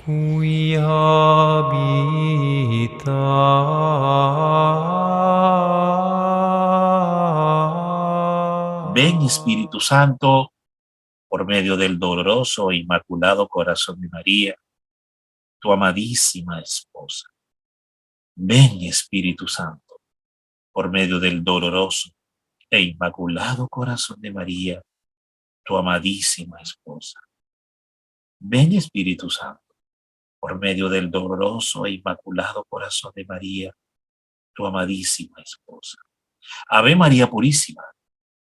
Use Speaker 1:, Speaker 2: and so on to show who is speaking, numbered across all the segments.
Speaker 1: Ven, Espíritu Santo, por medio del doloroso e inmaculado corazón de María, tu amadísima esposa. Ven, Espíritu Santo, por medio del doloroso e inmaculado corazón de María, tu amadísima esposa. Ven, Espíritu Santo, por medio del doloroso e inmaculado corazón de María, tu amadísima esposa. Ave María Purísima,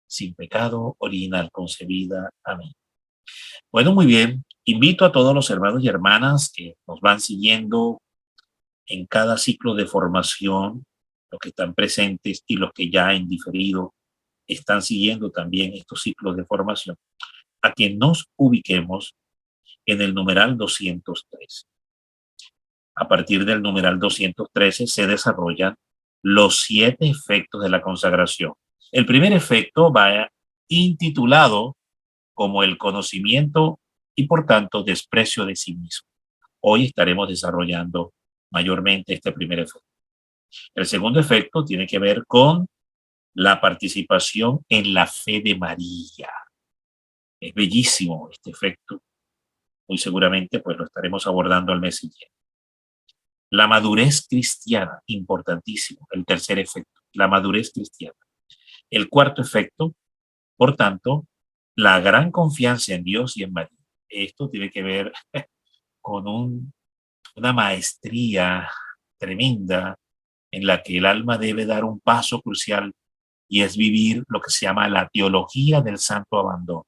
Speaker 1: sin pecado original concebida. Amén. Bueno, muy bien. Invito a todos los hermanos y hermanas que nos van siguiendo en cada ciclo de formación, los que están presentes y los que ya en diferido están siguiendo también estos ciclos de formación, a que nos ubiquemos en el numeral 213. A partir del numeral 213 se desarrollan los 7 efectos de la consagración. El primer efecto va intitulado como el conocimiento y por tanto desprecio de sí mismo. Hoy estaremos desarrollando mayormente este primer efecto. El segundo efecto tiene que ver con la participación en la fe de María. Es bellísimo este efecto. Muy seguramente pues lo estaremos abordando al mes siguiente. La madurez cristiana, importantísimo. El tercer efecto, la madurez cristiana. El cuarto efecto, por tanto, la gran confianza en Dios y en María. Esto tiene que ver con una maestría tremenda en la que el alma debe dar un paso crucial y es vivir lo que se llama la teología del santo abandono,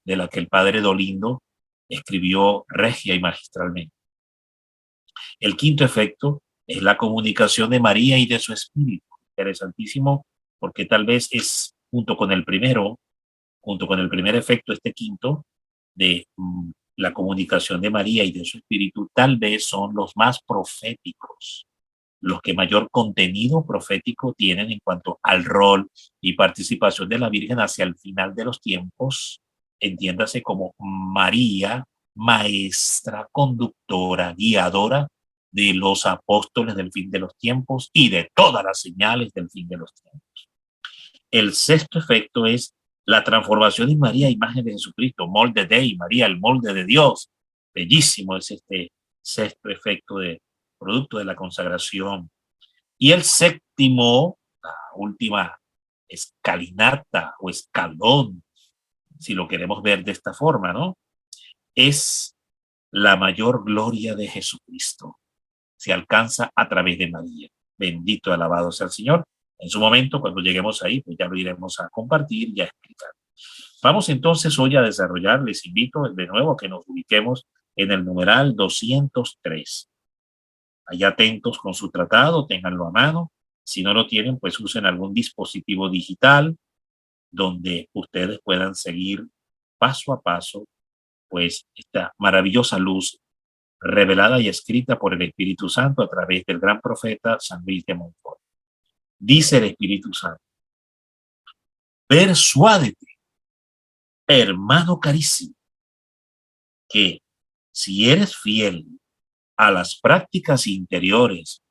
Speaker 1: de la que el padre Dolindo escribió regia y magistralmente. El quinto efecto es la comunicación de María y de su espíritu. Interesantísimo, porque tal vez es junto con el primer efecto, este quinto, de la comunicación de María y de su espíritu, tal vez son los más proféticos, los que mayor contenido profético tienen en cuanto al rol y participación de la Virgen hacia el final de los tiempos, entiéndase como María, maestra, conductora, guiadora de los apóstoles del fin de los tiempos y de todas las señales del fin de los tiempos. El sexto efecto es la transformación de María, imagen de Jesucristo, molde Dei, María, el molde de Dios. Bellísimo es este sexto efecto de producto de la consagración. Y el séptimo, la última escalinata o escalón, si lo queremos ver de esta forma, ¿no? Es la mayor gloria de Jesucristo. Se alcanza a través de María. Bendito y alabado sea el Señor. En su momento, cuando lleguemos ahí, pues ya lo iremos a compartir y a explicar. Vamos entonces hoy a desarrollar, les invito de nuevo a que nos ubiquemos en el numeral 203. Allá atentos con su tratado, ténganlo a mano. Si no lo tienen, pues usen algún dispositivo digital donde ustedes puedan seguir paso a paso, pues esta maravillosa luz revelada y escrita por el Espíritu Santo a través del gran profeta San Luis de Montfort. Dice el Espíritu Santo: persuádete, hermano carísimo, que si eres fiel a las prácticas interiores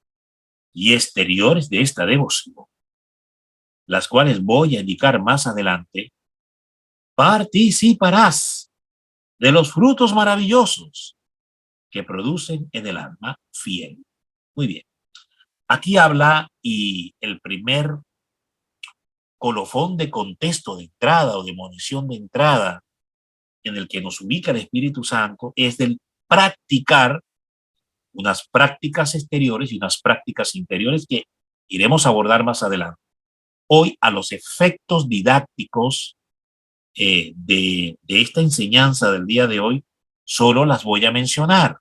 Speaker 1: y exteriores de esta devoción, las cuales voy a indicar más adelante, participarás de los frutos maravillosos que producen en el alma fiel. Muy bien. Aquí habla y el primer colofón de contexto de entrada o de munición de entrada en el que nos ubica el Espíritu Santo es del practicar unas prácticas exteriores y unas prácticas interiores que iremos a abordar más adelante. Hoy a los efectos didácticos de esta enseñanza del día de hoy solo las voy a mencionar.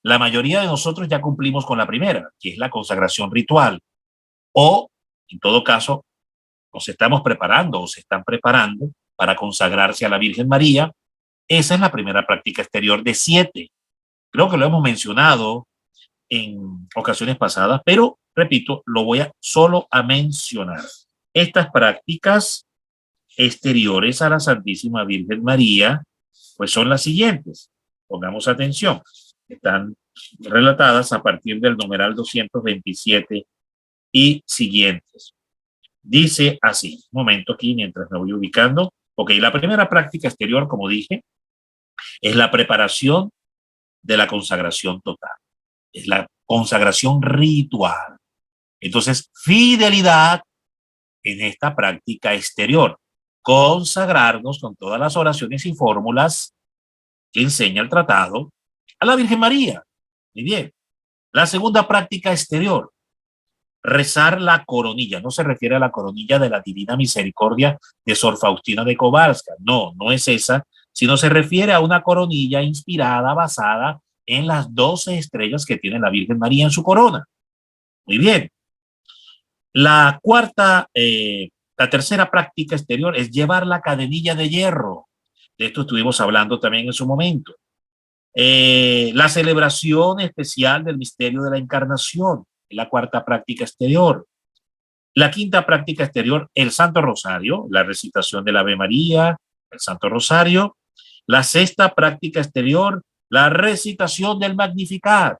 Speaker 1: La mayoría de nosotros ya cumplimos con la primera, que es la consagración ritual, o en todo caso nos estamos preparando o se están preparando para consagrarse a la Virgen María. Esa es la primera práctica exterior de 7. Creo que lo hemos mencionado en ocasiones pasadas, pero repito, lo voy solo a mencionar. Estas prácticas exteriores a la Santísima Virgen María, pues son las siguientes. Pongamos atención. Están relatadas a partir del numeral 227 y siguientes. Dice así, un momento aquí mientras me voy ubicando. Ok, la primera práctica exterior, como dije, es la preparación de la consagración total. Es la consagración ritual. Entonces, fidelidad en esta práctica exterior. Consagrarnos con todas las oraciones y fórmulas que enseña el tratado a la Virgen María. Muy bien. La segunda práctica exterior, rezar la coronilla. No se refiere a la coronilla de la Divina Misericordia de Sor Faustina de Kowalska. No, no es esa, sino se refiere a una coronilla inspirada, basada en las 12 estrellas que tiene la Virgen María en su corona. Muy bien. La tercera práctica exterior es llevar la cadenilla de hierro. De esto estuvimos hablando también en su momento. La celebración especial del misterio de la encarnación, la cuarta práctica exterior. La quinta práctica exterior, el Santo Rosario, la recitación del Ave María, el Santo Rosario. La sexta práctica exterior, la recitación del Magnificat.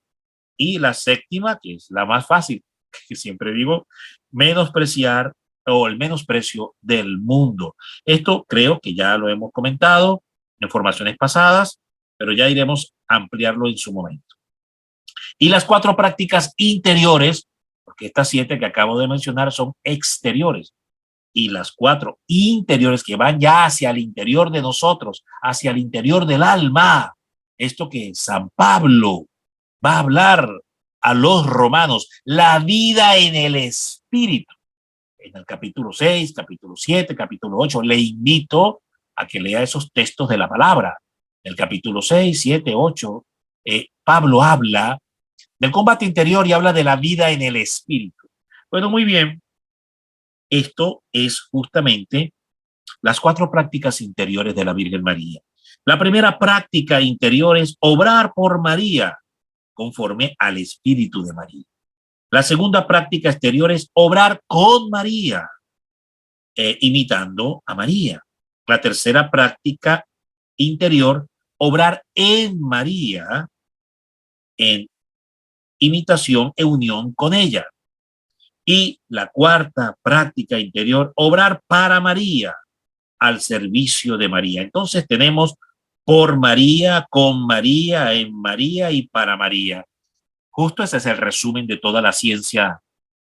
Speaker 1: Y la séptima, que es la más fácil, que siempre digo, menospreciar o el menosprecio del mundo. Esto creo que ya lo hemos comentado en formaciones pasadas, pero ya iremos a ampliarlo en su momento. Y las cuatro prácticas interiores, porque estas 7 que acabo de mencionar son exteriores, y las 4 interiores que van ya hacia el interior de nosotros, hacia el interior del alma. Esto que San Pablo va a hablar a los romanos, la vida en el espíritu. En el capítulo 6, capítulo 7, capítulo 8, le invito a que lea esos textos de la palabra. En el capítulo 6, 7, 8, Pablo habla del combate interior y habla de la vida en el espíritu. Bueno, muy bien. Esto es justamente las 4 prácticas interiores de la Virgen María. La primera práctica interior es obrar por María, conforme al espíritu de María. La segunda práctica exterior es obrar con María, imitando a María. La tercera práctica interior, obrar en María, en imitación e unión con ella. Y la cuarta práctica interior, obrar para María, al servicio de María. Entonces tenemos por María, con María, en María y para María. Justo ese es el resumen de toda la ciencia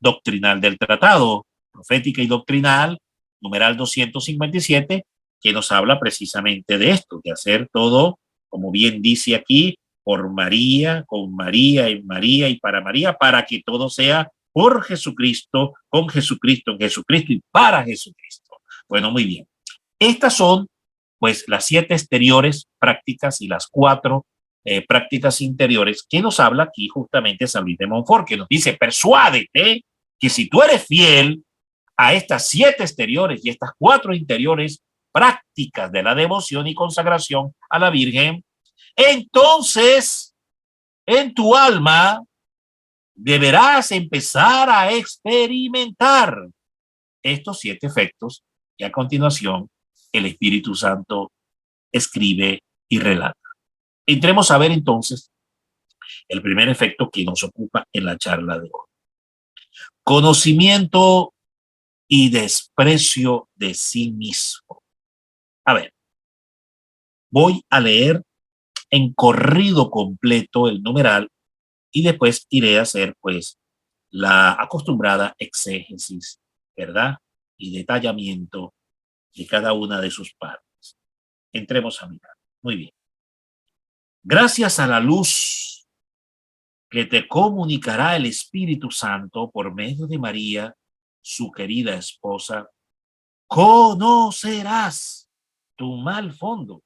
Speaker 1: doctrinal del tratado, profética y doctrinal, numeral 257, que nos habla precisamente de esto, de hacer todo, como bien dice aquí, por María, con María, en María y para que todo sea por Jesucristo, con Jesucristo, en Jesucristo y para Jesucristo. Bueno, muy bien. Estas son, pues, las 7 exteriores prácticas y las 4 prácticas interiores que nos habla aquí justamente San Luis de Montfort, que nos dice, persuádete que si tú eres fiel a estas 7 exteriores y estas 4 interiores prácticas de la devoción y consagración a la Virgen, entonces en tu alma deberás empezar a experimentar estos 7 efectos que a continuación el Espíritu Santo escribe y relata. Entremos a ver entonces el primer efecto que nos ocupa en la charla de hoy. Conocimiento y desprecio de sí mismo. A ver, voy a leer en corrido completo el numeral y después iré a hacer pues la acostumbrada exégesis, ¿verdad? Y detallamiento de cada una de sus partes. Entremos a mirar. Muy bien. Gracias a la luz que te comunicará el Espíritu Santo por medio de María, su querida esposa, conocerás tu mal fondo,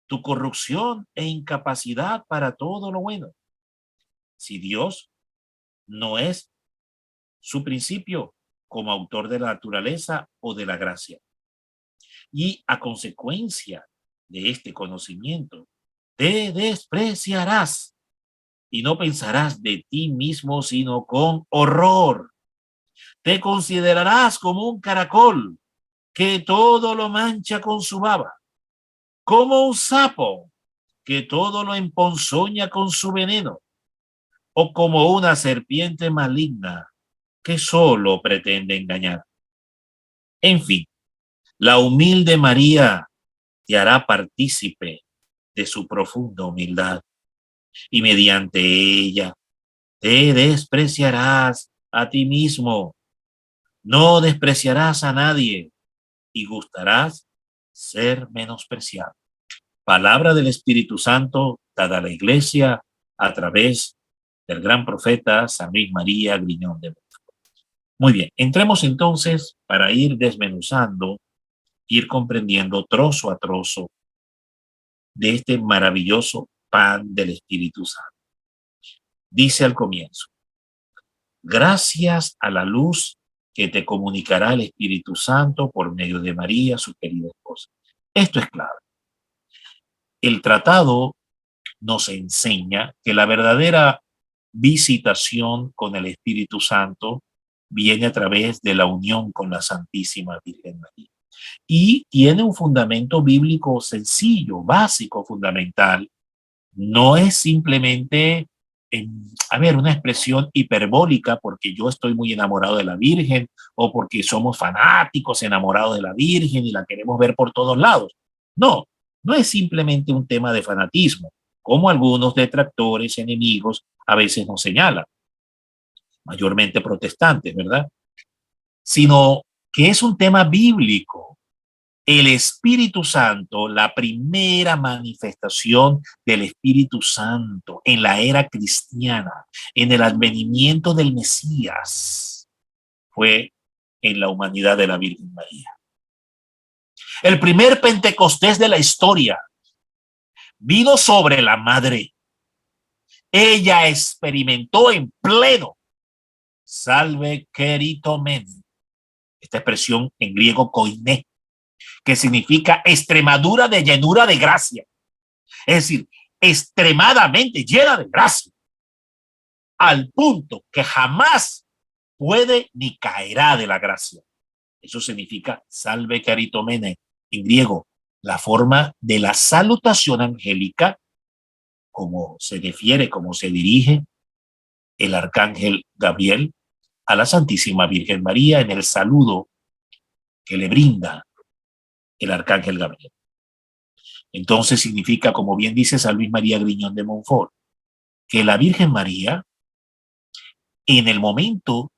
Speaker 1: tu corrupción e incapacidad para todo lo bueno. Si Dios no es su principio como autor de la naturaleza o de la gracia. Y a consecuencia de este conocimiento, te despreciarás y no pensarás de ti mismo sino con horror. Te considerarás como un caracol que todo lo mancha con su baba, como un sapo que todo lo emponzoña con su veneno, o como una serpiente maligna que solo pretende engañar. En fin, la humilde María te hará partícipe de su profunda humildad, y mediante ella te despreciarás a ti mismo, no despreciarás a nadie y gustarás ser menospreciado. Palabra del Espíritu Santo dada a la Iglesia a través del gran profeta San Luis María Griñón de Montfort. Muy bien, entremos entonces para ir desmenuzando, ir comprendiendo trozo a trozo de este maravilloso pan del Espíritu Santo. Dice al comienzo: gracias a la luz que te comunicará el Espíritu Santo por medio de María, su querida esposa. Esto es clave. El tratado nos enseña que la verdadera visitación con el Espíritu Santo viene a través de la unión con la Santísima Virgen María. Y tiene un fundamento bíblico sencillo, básico, fundamental. No es simplemente, una expresión hiperbólica porque yo estoy muy enamorado de la Virgen o porque somos fanáticos enamorados de la Virgen y la queremos ver por todos lados. No, no es simplemente un tema de fanatismo, como algunos detractores, enemigos, a veces nos señalan, mayormente protestantes, ¿verdad? Sino que es un tema bíblico. El Espíritu Santo, la primera manifestación del Espíritu Santo en la era cristiana, en el advenimiento del Mesías, fue en la humanidad de la Virgen María. El primer Pentecostés de la historia vino sobre la madre. Ella experimentó en pleno salve keritomen, esta expresión en griego koiné, que significa extremadura de llenura de gracia. Es decir, extremadamente llena de gracia, al punto que jamás puede ni caerá de la gracia. Eso significa salve caritomene en griego, la forma de la salutación angélica, como se refiere, como se dirige el arcángel Gabriel a la Santísima Virgen María en el saludo que le brinda el arcángel Gabriel. Entonces significa, como bien dice San Luis María Griñón de Montfort, que la Virgen María, en el momento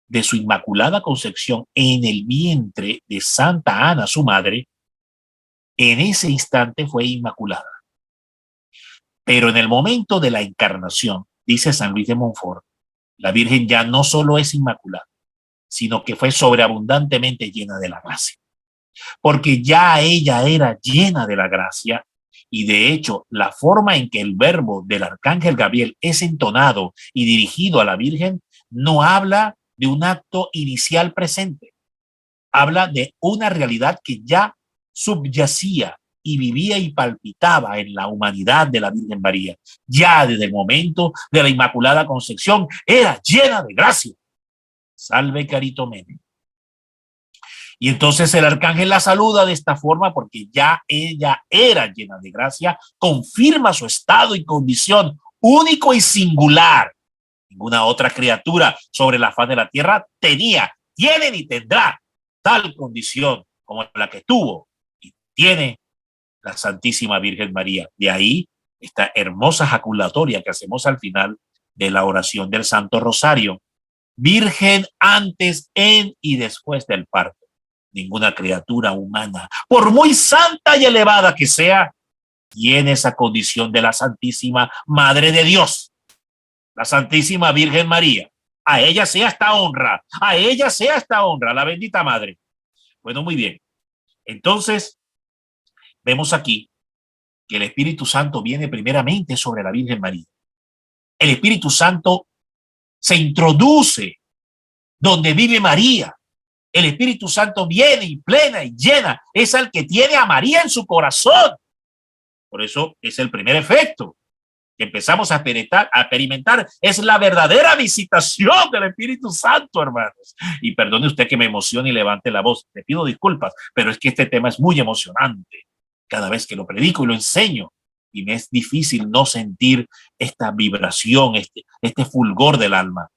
Speaker 1: de su inmaculada concepción en el vientre de Santa Ana, su madre, en ese instante fue inmaculada. Pero en el momento de la encarnación, dice San Luis de Montfort, la Virgen ya no solo es inmaculada, sino que fue sobreabundantemente llena de la gracia. Porque ya ella era llena de la gracia, y de hecho la forma en que el verbo del arcángel Gabriel es entonado y dirigido a la Virgen no habla de un acto inicial presente, habla de una realidad que ya subyacía y vivía y palpitaba en la humanidad de la Virgen María. Ya desde el momento de la Inmaculada Concepción era llena de gracia. Salve caritomene. Y entonces el arcángel la saluda de esta forma porque ya ella era llena de gracia, confirma su estado y condición único y singular. Ninguna otra criatura sobre la faz de la tierra tenía, tiene ni tendrá tal condición como la que tuvo y tiene la Santísima Virgen María. De ahí esta hermosa jaculatoria que hacemos al final de la oración del Santo Rosario. Virgen antes, en y después del parto. Ninguna criatura humana, por muy santa y elevada que sea, tiene esa condición de la Santísima Madre de Dios, la Santísima Virgen María. A ella sea esta honra, a ella sea esta honra, la bendita Madre. Bueno, muy bien. Entonces, vemos aquí que el Espíritu Santo viene primeramente sobre la Virgen María. El Espíritu Santo se introduce donde vive María. El Espíritu Santo viene y plena y llena. Es el que tiene a María en su corazón. Por eso es el primer efecto que empezamos a experimentar. Es la verdadera visitación del Espíritu Santo, hermanos. Y perdone usted que me emocione y levante la voz. Le pido disculpas, pero es que este tema es muy emocionante. Cada vez que lo predico y lo enseño, y me es difícil no sentir esta vibración, este fulgor del alma,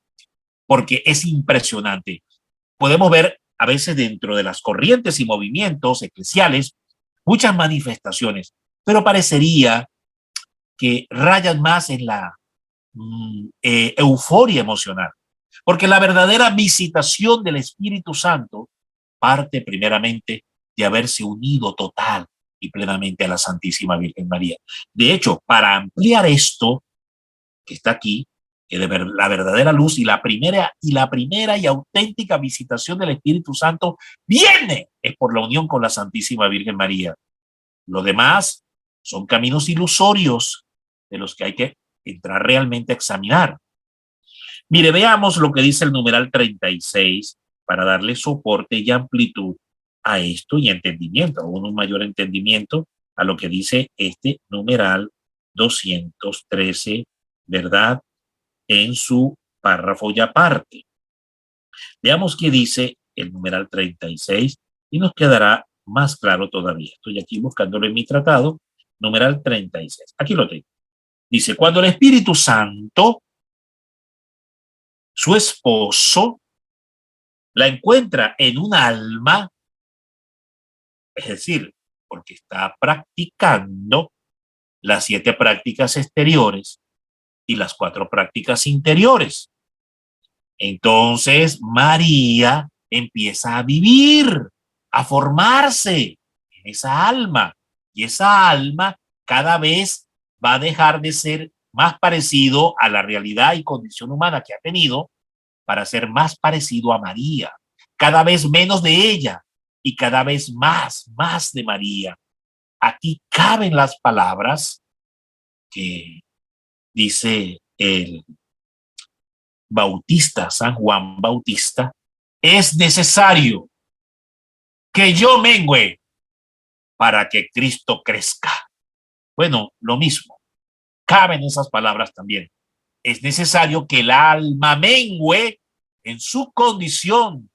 Speaker 1: porque es impresionante. Podemos ver a veces dentro de las corrientes y movimientos eclesiales muchas manifestaciones, pero parecería que rayan más en la euforia emocional, porque la verdadera visitación del Espíritu Santo parte primeramente de haberse unido total y plenamente a la Santísima Virgen María. De hecho, para ampliar esto que está aquí, que de la verdadera luz y la primera y auténtica visitación del Espíritu Santo viene es por la unión con la Santísima Virgen María. Lo demás son caminos ilusorios de los que hay que entrar realmente a examinar. Mire, veamos lo que dice el numeral 36 para darle soporte y amplitud a esto y entendimiento, aún un mayor entendimiento a lo que dice este numeral 213, ¿verdad? En su párrafo y aparte. Veamos qué dice el numeral 36 y nos quedará más claro todavía. Estoy aquí buscándolo en mi tratado, numeral 36. Aquí lo tengo. Dice, cuando el Espíritu Santo, su esposo, la encuentra en un alma, es decir, porque está practicando las 7 prácticas exteriores y las 4 prácticas interiores. Entonces María empieza a vivir, a formarse en esa alma, y esa alma cada vez va a dejar de ser más parecido a la realidad y condición humana que ha tenido para ser más parecido a María, cada vez menos de ella y cada vez más de María. Aquí caben las palabras que dice el Bautista, San Juan Bautista: es necesario que yo mengüe para que Cristo crezca. Bueno, lo mismo, caben esas palabras también. Es necesario que el alma mengüe en su condición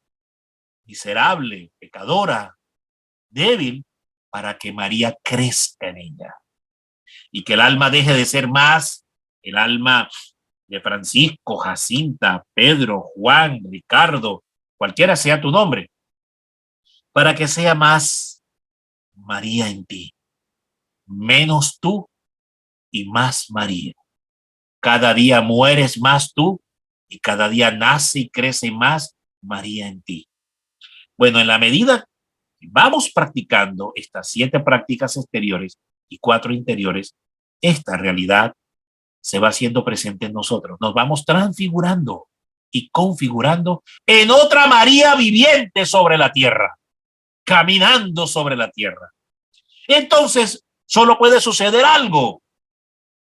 Speaker 1: miserable, pecadora, débil, para que María crezca en ella. Y que el alma deje de ser más el alma de Francisco, Jacinta, Pedro, Juan, Ricardo, cualquiera sea tu nombre, para que sea más María en ti, menos tú y más María. Cada día mueres más tú y cada día nace y crece más María en ti. Bueno, en la medida que vamos practicando estas 7 prácticas exteriores y 4 interiores, esta realidad se va haciendo presente en nosotros. Nos vamos transfigurando y configurando en otra María viviente sobre la tierra, caminando sobre la tierra. Entonces, solo puede suceder algo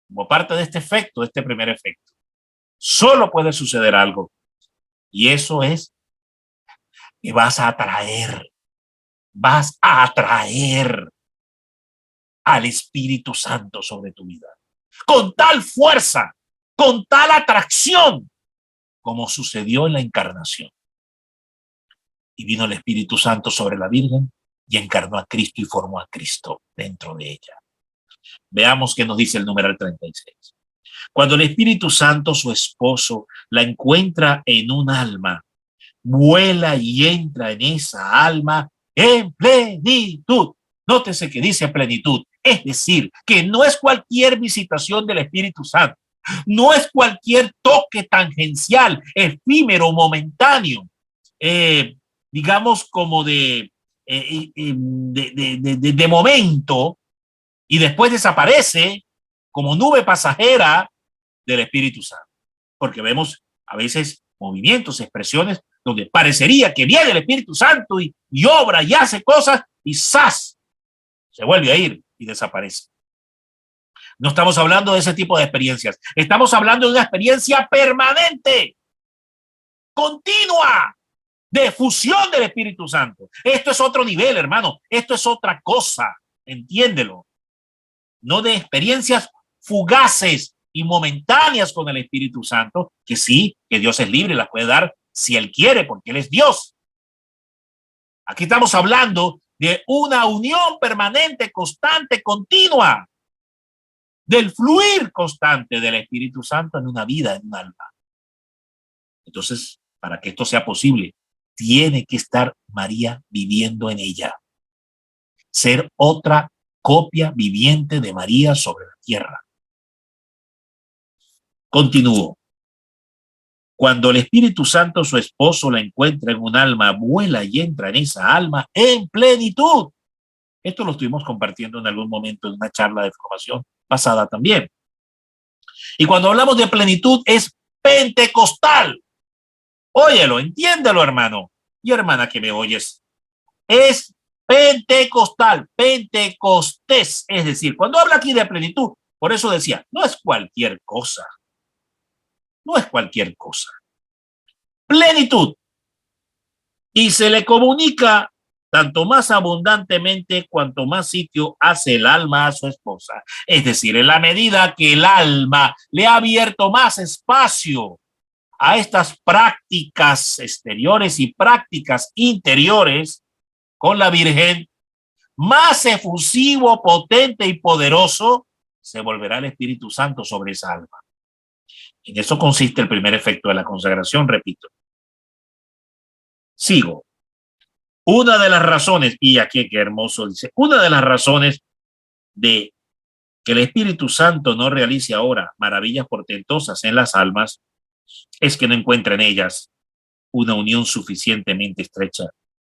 Speaker 1: como parte de este efecto, de este primer efecto. Solo puede suceder algo. Y eso es que vas a atraer al Espíritu Santo sobre tu vida. Con tal fuerza, con tal atracción, como sucedió en la encarnación. Y vino el Espíritu Santo sobre la Virgen y encarnó a Cristo y formó a Cristo dentro de ella. Veamos qué nos dice el numeral 36. Cuando el Espíritu Santo, su esposo, la encuentra en un alma, vuela y entra en esa alma en plenitud. Nótese que dice plenitud, es decir, que no es cualquier visitación del Espíritu Santo, no es cualquier toque tangencial, efímero, momentáneo, digamos como de momento, y después desaparece como nube pasajera del Espíritu Santo. Porque vemos a veces movimientos, expresiones donde parecería que viene el Espíritu Santo y obra y hace cosas y ¡zas! Se vuelve a ir y desaparece. No estamos hablando de ese tipo de experiencias. Estamos hablando de una experiencia permanente, continua, de fusión del Espíritu Santo. Esto es otro nivel, hermano. Esto es otra cosa. Entiéndelo. No de experiencias fugaces y momentáneas con el Espíritu Santo, que sí, que Dios es libre y las puede dar si Él quiere, porque Él es Dios. Aquí estamos hablando de una unión permanente, constante, continua. del fluir constante del Espíritu Santo en una vida, en un alma. Entonces, para que esto sea posible, tiene que estar María viviendo en ella. Ser otra copia viviente de María sobre la tierra. Continúo. Cuando el Espíritu Santo, su esposo, la encuentra en un alma, vuela y entra en esa alma en plenitud. Esto lo estuvimos compartiendo en algún momento en una charla de formación pasada también. Y cuando hablamos de plenitud es pentecostal. Óyelo, entiéndelo, hermano y hermana que me oyes. Es pentecostal, pentecostés. Es decir, cuando habla aquí de plenitud, por eso decía, no es cualquier cosa. No es cualquier cosa. Plenitud. Y se le comunica tanto más abundantemente cuanto más sitio hace el alma a su esposa. Es decir, en la medida que el alma le ha abierto más espacio a estas prácticas exteriores y prácticas interiores con la Virgen, más efusivo, potente y poderoso se volverá el Espíritu Santo sobre esa alma. En eso consiste el primer efecto de la consagración, repito. Sigo. Una de las razones, y aquí qué hermoso dice, una de las razones de que el Espíritu Santo no realice ahora maravillas portentosas en las almas es que no encuentra en ellas una unión suficientemente estrecha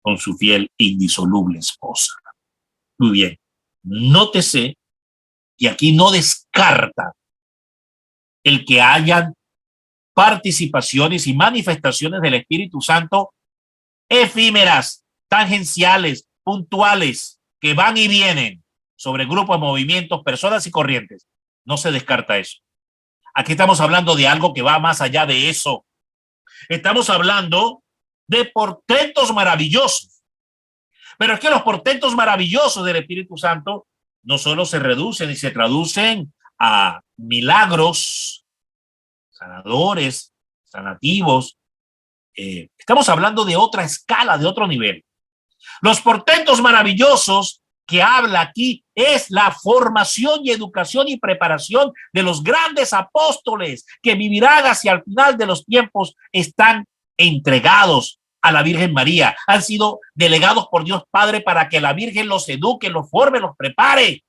Speaker 1: con su fiel e indisoluble esposa. Muy bien, nótese que aquí no descarta el que hayan participaciones y manifestaciones del Espíritu Santo efímeras, tangenciales, puntuales, que van y vienen sobre grupos, movimientos, personas y corrientes. No se descarta eso. Aquí estamos hablando de algo que va más allá de eso. Estamos hablando de portentos maravillosos. Pero es que los portentos maravillosos del Espíritu Santo no solo se reducen y se traducen a milagros, sanadores, sanativos. Estamos hablando de otra escala, de otro nivel. Los portentos maravillosos que habla aquí es la formación y educación y preparación de los grandes apóstoles que vivirán hacia el final de los tiempos. Están entregados a la Virgen María, han sido delegados por Dios Padre para que la Virgen los eduque, los forme, los prepare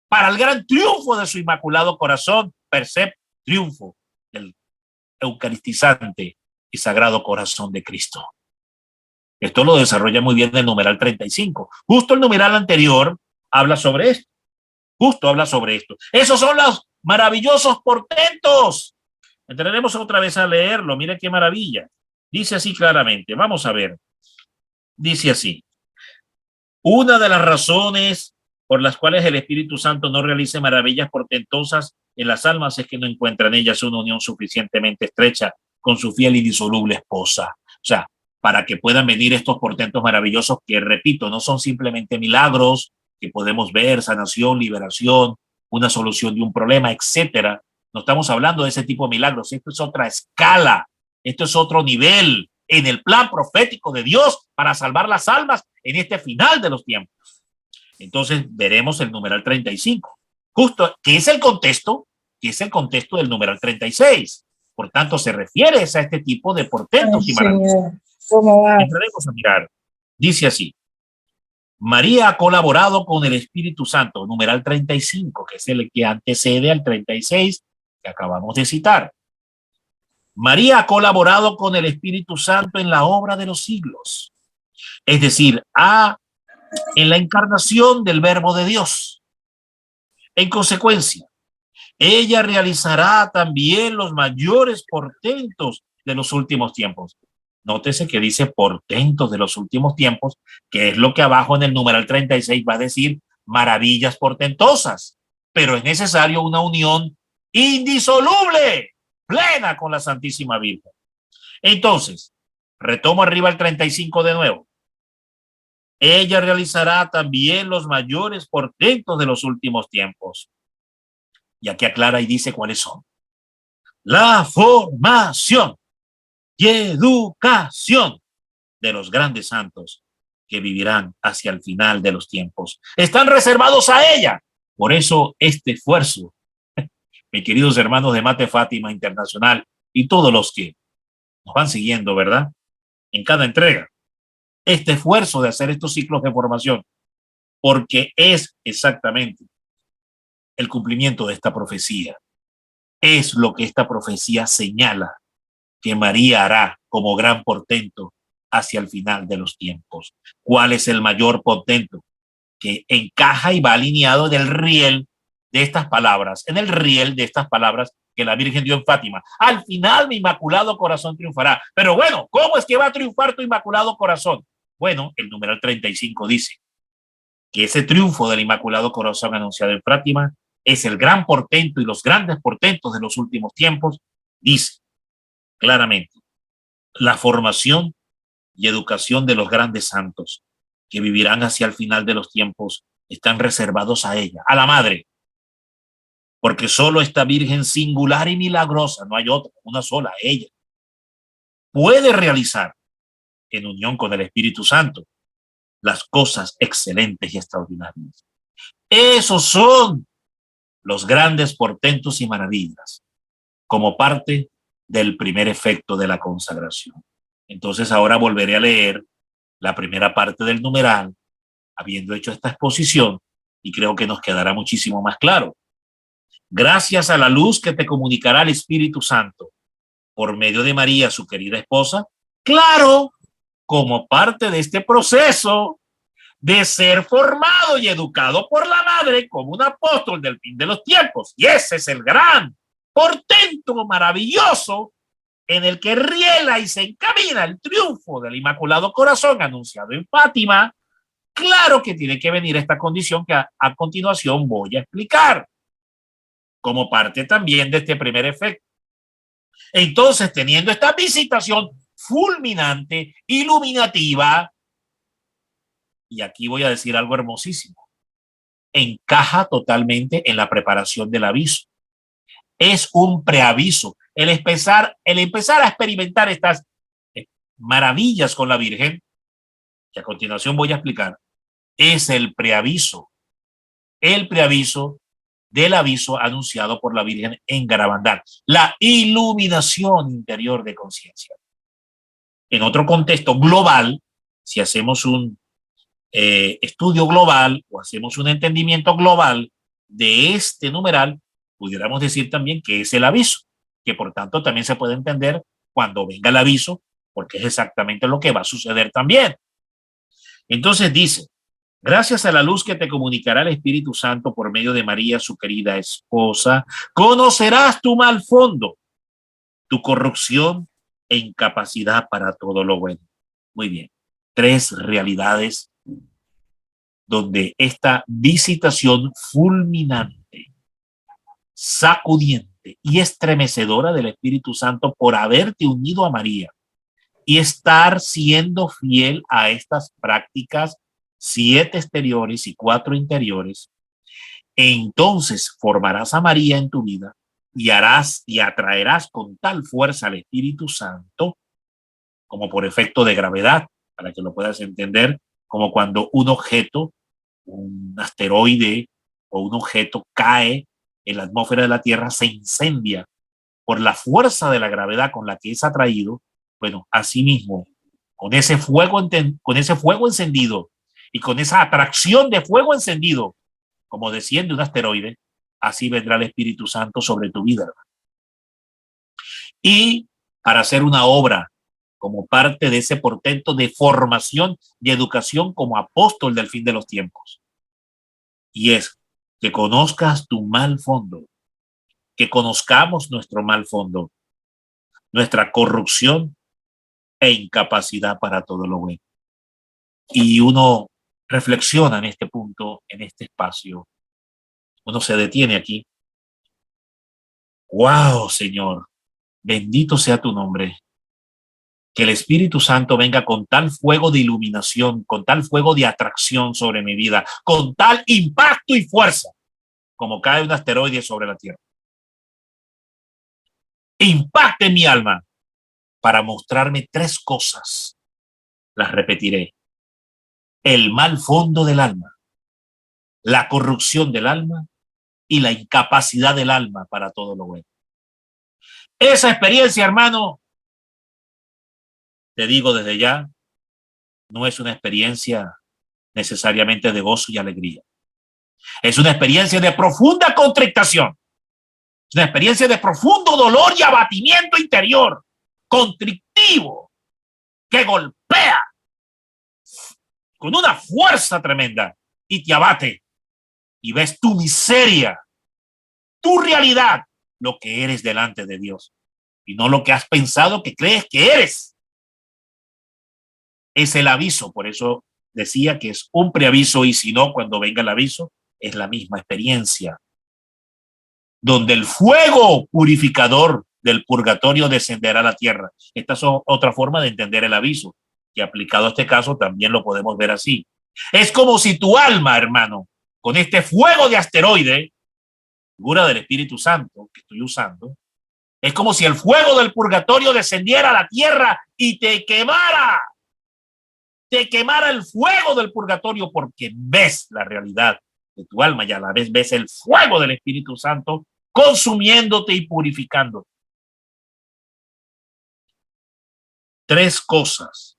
Speaker 1: para el gran triunfo de su inmaculado corazón, triunfo del eucaristizante y sagrado corazón de Cristo. Esto lo desarrolla muy bien el numeral 35. Justo el numeral anterior habla sobre esto. Justo habla sobre esto. Esos son los maravillosos portentos. Entraremos otra vez a leerlo. Mire qué maravilla. Dice así claramente. Vamos a ver. Dice así. Una de las razones por las cuales el Espíritu Santo no realice maravillas portentosas en las almas es que no encuentra en ellas una unión suficientemente estrecha con su fiel y disoluble esposa. O sea, para que puedan venir estos portentos maravillosos que, repito, no son simplemente milagros que podemos ver, sanación, liberación, una solución de un problema, etcétera. No estamos hablando de ese tipo de milagros. Esto es otra escala, esto es otro nivel en el plan profético de Dios para salvar las almas en este final de los tiempos. Entonces veremos el numeral 35, justo, que es el contexto del numeral 36. Por tanto, se refiere a este tipo de portentos y maravillas. Entraremos a mirar. Dice así. María ha colaborado con el Espíritu Santo, numeral 35, que es el que antecede al 36 que acabamos de citar. María ha colaborado con el Espíritu Santo en la obra de los siglos. Es decir, en la encarnación del Verbo de Dios. En consecuencia, ella realizará también los mayores portentos de los últimos tiempos. Nótese que dice portentos de los últimos tiempos, que es lo que abajo en el numeral 36 va a decir maravillas portentosas. Pero es necesario una unión indisoluble, plena con la Santísima Virgen. Entonces, retomo arriba el 35 de nuevo. Ella realizará también los mayores portentos de los últimos tiempos. Y aquí aclara y dice cuáles son. La formación y educación de los grandes santos que vivirán hacia el final de los tiempos. Están reservados a ella. Por eso este esfuerzo mis queridos hermanos de Mate Fátima Internacional y todos los que nos van siguiendo, ¿verdad? En cada entrega, este esfuerzo de hacer estos ciclos de formación, porque es exactamente el cumplimiento de esta profecía. Es lo que esta profecía señala que María hará como gran portento hacia el final de los tiempos. ¿Cuál es el mayor portento? Que encaja y va alineado en el riel de estas palabras, en el riel de estas palabras que la Virgen dio en Fátima. Al final mi inmaculado corazón triunfará. Pero bueno, ¿cómo es que va a triunfar tu inmaculado corazón? Bueno, el numeral 35 dice que ese triunfo del inmaculado corazón anunciado en Fátima es el gran portento y los grandes portentos de los últimos tiempos. Dice claramente la formación y educación de los grandes santos que vivirán hacia el final de los tiempos están reservados a ella, a la madre, porque solo esta Virgen singular y milagrosa, no hay otra, una sola, ella, puede realizar en unión con el Espíritu Santo las cosas excelentes y extraordinarias. Esos son los grandes portentos y maravillas como parte del primer efecto de la consagración. Entonces ahora volveré a leer la primera parte del numeral, habiendo hecho esta exposición, y creo que nos quedará muchísimo más claro. Gracias a la luz que te comunicará el Espíritu Santo por medio de María, su querida esposa, claro, como parte de este proceso de ser formado y educado por la madre como un apóstol del fin de los tiempos. Y ese es el gran portento maravilloso en el que riela y se encamina el triunfo del Inmaculado Corazón anunciado en Fátima. Claro que tiene que venir esta condición que a continuación voy a explicar como parte también de este primer efecto. Entonces, teniendo esta visitación fulminante, iluminativa, y aquí voy a decir algo hermosísimo, encaja totalmente en la preparación del aviso. Es un preaviso. El empezar a experimentar estas maravillas con la Virgen, que a continuación voy a explicar, es el preaviso del aviso anunciado por la Virgen en Garabandal, la iluminación interior de conciencia. En otro contexto global, si hacemos un estudio global o hacemos un entendimiento global de este numeral, pudiéramos decir también que es el aviso, que por tanto también se puede entender cuando venga el aviso, porque es exactamente lo que va a suceder también. Entonces dice, gracias a la luz que te comunicará el Espíritu Santo por medio de María, su querida esposa, conocerás tu mal fondo, tu corrupción e incapacidad para todo lo bueno. Muy bien, tres realidades donde esta visitación fulminante, sacudiente y estremecedora del Espíritu Santo por haberte unido a María y estar siendo fiel a estas prácticas 7 exteriores y 4 interiores, entonces formarás a María en tu vida y harás y atraerás con tal fuerza al Espíritu Santo como por efecto de gravedad, para que lo puedas entender, como cuando un objeto, un asteroide o un objeto cae en la atmósfera de la Tierra, se incendia por la fuerza de la gravedad con la que es atraído. Bueno, asimismo, con ese fuego encendido y con esa atracción de fuego encendido, como desciende un asteroide, así vendrá el Espíritu Santo sobre tu vida. Y para hacer una obra como parte de ese portento de formación y educación como apóstol del fin de los tiempos. Y es que conozcas tu mal fondo, que conozcamos nuestro mal fondo, nuestra corrupción e incapacidad para todo lo bueno. Y uno reflexiona en este punto, en este espacio. Uno se detiene aquí. ¡Wow, Señor! Bendito sea tu nombre. Que el Espíritu Santo venga con tal fuego de iluminación, con tal fuego de atracción sobre mi vida, con tal impacto y fuerza, como cae un asteroide sobre la Tierra. Impacte mi alma para mostrarme 3 cosas. Las repetiré. El mal fondo del alma, la corrupción del alma y la incapacidad del alma para todo lo bueno. Esa experiencia, hermano, te digo desde ya, no es una experiencia necesariamente de gozo y alegría. Es una experiencia de profunda contrición. Es una experiencia de profundo dolor y abatimiento interior, contrictivo, que golpea con una fuerza tremenda y te abate y ves tu miseria, tu realidad, lo que eres delante de Dios y no lo que has pensado que crees que eres. Es el aviso, por eso decía que es un preaviso y si no, cuando venga el aviso, es la misma experiencia, donde el fuego purificador del purgatorio descenderá a la tierra. Esta es otra forma de entender el aviso, que aplicado a este caso también lo podemos ver así. Es como si tu alma, hermano, con este fuego de asteroide, figura del Espíritu Santo que estoy usando, es como si el fuego del purgatorio descendiera a la tierra y te quemara el fuego del purgatorio porque ves la realidad de tu alma y a la vez ves el fuego del Espíritu Santo consumiéndote y purificándote. Tres cosas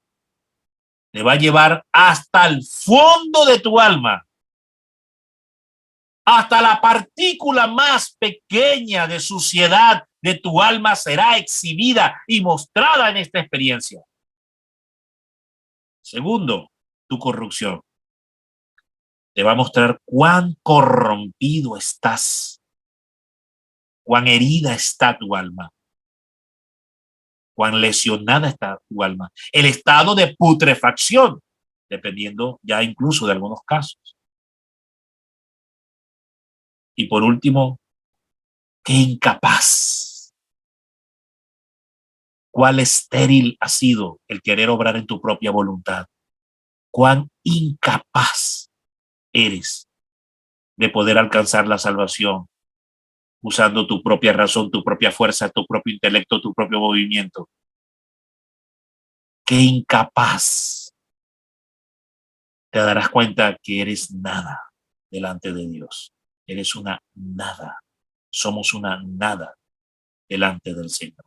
Speaker 1: te va a llevar hasta el fondo de tu alma, hasta la partícula más pequeña de suciedad de tu alma será exhibida y mostrada en esta experiencia. Segundo, tu corrupción. Te va a mostrar cuán corrompido estás, cuán herida está tu alma, cuán lesionada está tu alma, el estado de putrefacción, dependiendo ya incluso de algunos casos. Y por último, qué incapaz, cuán estéril ha sido el querer obrar en tu propia voluntad, cuán incapaz eres de poder alcanzar la salvación usando tu propia razón, tu propia fuerza, tu propio intelecto, tu propio movimiento. Qué incapaz. Te darás cuenta que eres nada delante de Dios. Eres una nada. Somos una nada delante del Señor.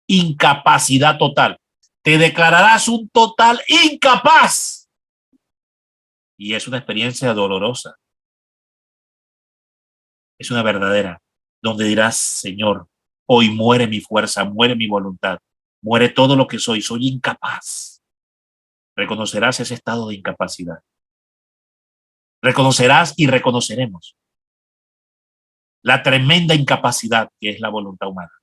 Speaker 1: Incapacidad total. Te declararás un total incapaz. Y es una experiencia dolorosa. Es una verdadera, donde dirás, Señor, hoy muere mi fuerza, muere mi voluntad, muere todo lo que soy incapaz. Reconocerás ese estado de incapacidad. Reconocerás y reconoceremos la tremenda incapacidad que es la voluntad humana.